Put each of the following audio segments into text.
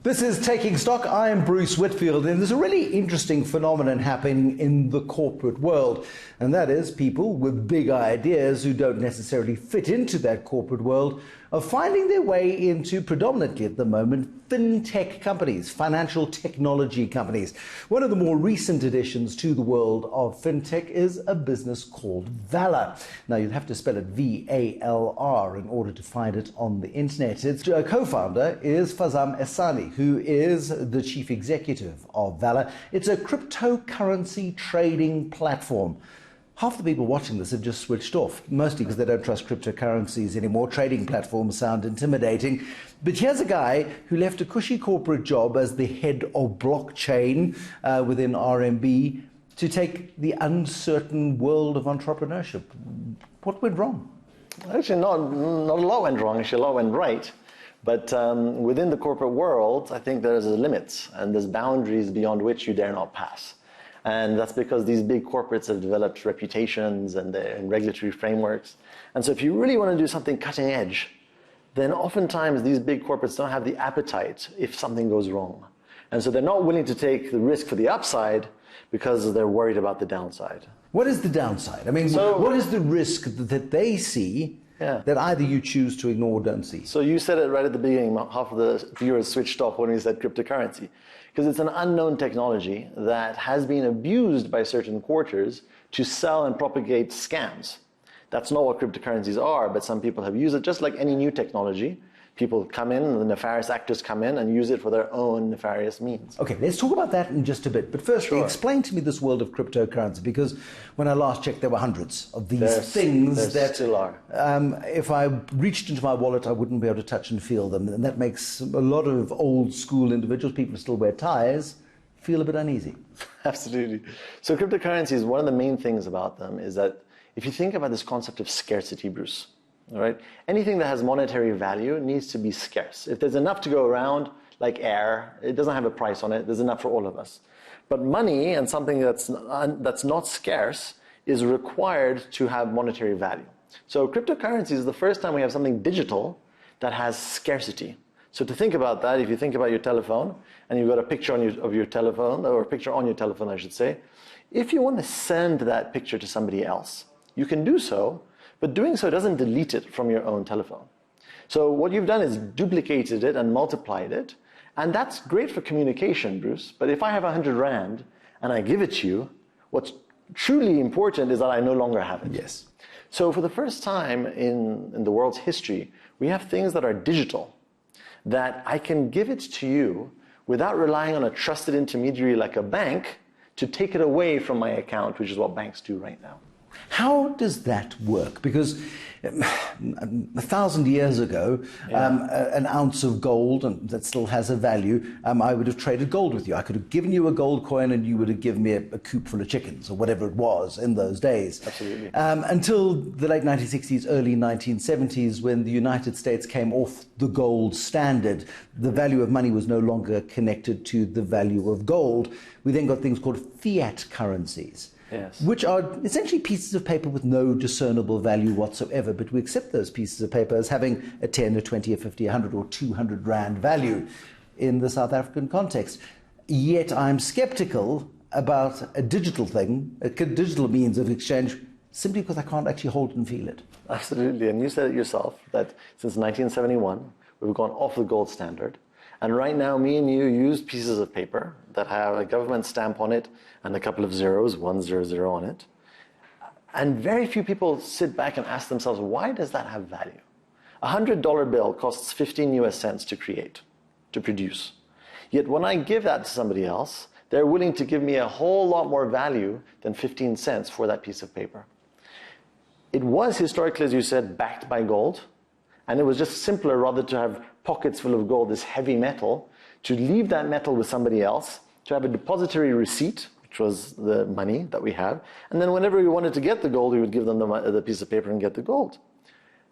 This is Taking Stock. I'm Bruce Whitfield, and there's a really interesting phenomenon happening in the corporate world, and that is people with big ideas who don't necessarily fit into that corporate world are finding their way into, predominantly at the moment, fintech companies, financial technology companies. One of the more recent additions to the world of fintech is a business called Valr. Now, you'd have to spell it V-A-L-R in order to find it on the internet. Its co-founder is Farzam Ehsani, who is the chief executive of Valr. It's a cryptocurrency trading platform. Half the people watching this have just switched off, mostly because they don't trust cryptocurrencies anymore. Trading platforms sound intimidating. But here's a guy who left a cushy corporate job as the head of blockchain within RMB to take the uncertain world of entrepreneurship. What went wrong? Actually, not a lot went wrong. Actually, a lot went right. But within the corporate world, I think there's limits and there's boundaries beyond which you dare not pass. And that's because these big corporates have developed reputations and regulatory frameworks. And so if you really want to do something cutting edge, then oftentimes these big corporates don't have the appetite if something goes wrong. And so they're not willing to take the risk for the upside because they're worried about the downside. What is the downside? I mean, what is the risk that they see that either you choose to ignore or don't see? So you said it right at the beginning, half of the viewers switched off when we said cryptocurrency. Because it's an unknown technology that has been abused by certain quarters to sell and propagate scams. That's not what cryptocurrencies are, but some people have used it just like any new technology. People come in, the nefarious actors come in and use it for their own nefarious means. Okay, let's talk about that in just a bit. But first, explain to me this world of cryptocurrency, because when I last checked, there were hundreds of these things that still are. If I reached into my wallet, I wouldn't be able to touch and feel them. And that makes a lot of old school individuals, people who still wear ties, feel a bit uneasy. Absolutely. So cryptocurrencies, one of the main things about them is that if you think about this concept of scarcity, Bruce, all right? Anything that has monetary value needs to be scarce. If there's enough to go around, like air, it doesn't have a price on it, there's enough for all of us. But money and something that's not scarce is required to have monetary value. So cryptocurrency is the first time we have something digital that has scarcity. So to think about that, if you think about your telephone, and you've got a picture of your telephone, or a picture on your telephone, I should say, if you want to send that picture to somebody else, you can do so, but doing so doesn't delete it from your own telephone. So what you've done is duplicated it and multiplied it, and that's great for communication, Bruce, but if I have 100 Rand and I give it to you, what's truly important is that I no longer have it. Yes. So for the first time in the world's history, we have things that are digital, that I can give it to you without relying on a trusted intermediary like a bank to take it away from my account, which is what banks do right now. How does that work? Because 1,000 years ago, an ounce of gold, and that still has a value, I would have traded gold with you. I could have given you a gold coin and you would have given me a coop full of chickens or whatever it was in those days. Absolutely. Until the late 1960s, early 1970s, when the United States came off the gold standard, the value of money was no longer connected to the value of gold. We then got things called fiat currencies. Yes. Which are essentially pieces of paper with no discernible value whatsoever, but we accept those pieces of paper as having a 10, a 20, a 50, 100 or 200 Rand value in the South African context. Yet I'm skeptical about a digital thing, a digital means of exchange, simply because I can't actually hold and feel it. Absolutely, and you said it yourself, that since 1971, we've gone off the gold standard. And right now, me and you use pieces of paper that have a government stamp on it and a couple of zeros, 100 on it. And very few people sit back and ask themselves, why does that have value? A $100 bill costs 15 US cents to create, to produce. Yet when I give that to somebody else, they're willing to give me a whole lot more value than 15 cents for that piece of paper. It was historically, as you said, backed by gold. And it was just simpler rather to have pockets full of gold, this heavy metal, to leave that metal with somebody else, to have a depository receipt, which was the money that we have. And then whenever we wanted to get the gold, we would give them the piece of paper and get the gold.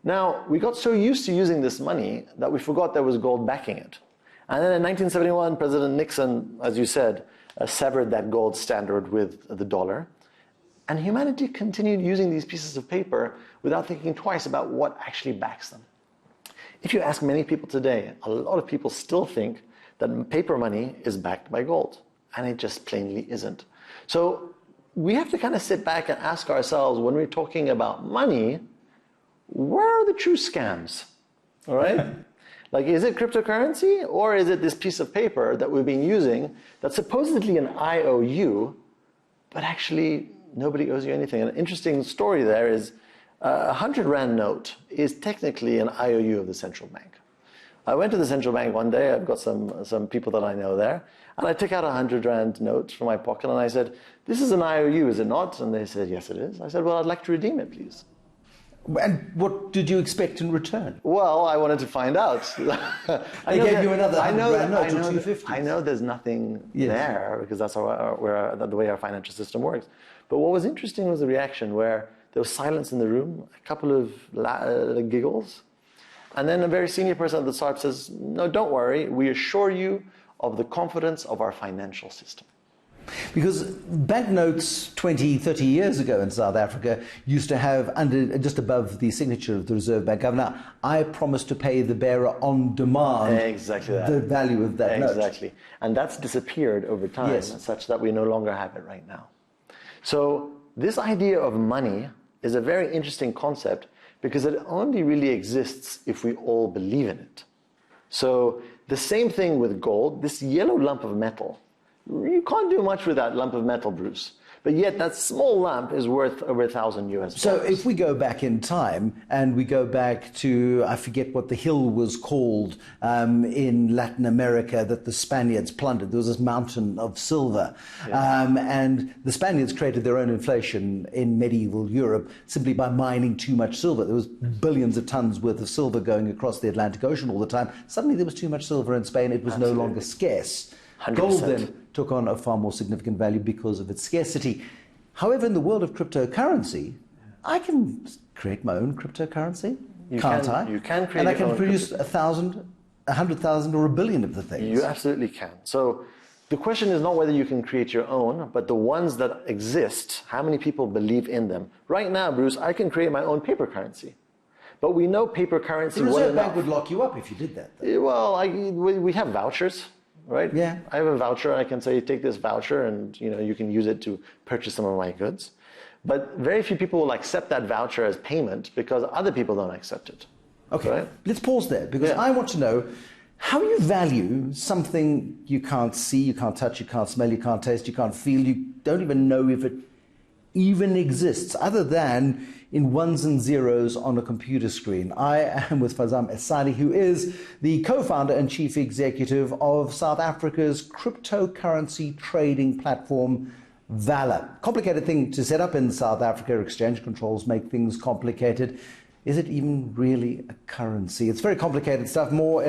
Now, we got so used to using this money that we forgot there was gold backing it. And then in 1971, President Nixon, as you said, severed that gold standard with the dollar. And humanity continued using these pieces of paper without thinking twice about what actually backs them. If you ask many people today, a lot of people still think that paper money is backed by gold, and it just plainly isn't. So we have to kind of sit back and ask ourselves, when we're talking about money, where are the true scams? All right? Like, is it cryptocurrency, or is it this piece of paper that we've been using that's supposedly an IOU, but actually nobody owes you anything? An interesting story there is a 100 Rand note is technically an IOU of the central bank. I went to the central bank one day, I've got some people that I know there, and I took out a 100 Rand note from my pocket and I said, "This is an IOU, is it not?" And they said, "Yes, it is." I said, "Well, I'd like to redeem it, please." And what did you expect in return? Well, I wanted to find out. They gave you another 100 Rand note or 250. I know there's nothing there, because that's the way our financial system works. But what was interesting was the reaction, where there was silence in the room, a couple of giggles, and then a very senior person at the start says, "No, don't worry, we assure you of the confidence of our financial system." Because banknotes 20, 30 years ago in South Africa used to have just above the signature of the Reserve Bank Governor, "I promise to pay the bearer on demand." Exactly that. The value of that note. Exactly. And that's disappeared over time, such that we no longer have it right now. So this idea of money is a very interesting concept, because it only really exists if we all believe in it. So the same thing with gold, this yellow lump of metal. You can't do much with that lump of metal, Bruce. But yet that small lump is worth over $1,000. So if we go back in time and we go back to, I forget what the hill was called in Latin America that the Spaniards plundered. There was this mountain of silver. And the Spaniards created their own inflation in medieval Europe simply by mining too much silver. There was billions of tons worth of silver going across the Atlantic Ocean all the time. Suddenly there was too much silver in Spain. It was no longer scarce. 100%. Gold then took on a far more significant value because of its scarcity. However, in the world of cryptocurrency, I can create my own cryptocurrency, can't I? You can create and I your can own produce 1,000, 100,000 or 1 billion of the things. You absolutely can. So the question is not whether you can create your own, but the ones that exist, how many people believe in them. Right now, Bruce, I can create my own paper currency. But we know paper currency The wasn't Reserve Bank enough. would lock you up if you did that, though. Well, we have vouchers. Right? Yeah. I have a voucher. I can say, take this voucher, and you can use it to purchase some of my goods. But very few people will accept that voucher as payment because other people don't accept it. Okay, right? Let's pause there, because I want to know how you value something you can't see, you can't touch, you can't smell, you can't taste, you can't feel, you don't even know if it even exists, other than in ones and zeros on a computer screen. I am with Farzam Ehsani, who is the co-founder and chief executive of South Africa's cryptocurrency trading platform, VALR. Complicated thing to set up in South Africa. Exchange controls make things complicated. Is it even really a currency? It's very complicated stuff. More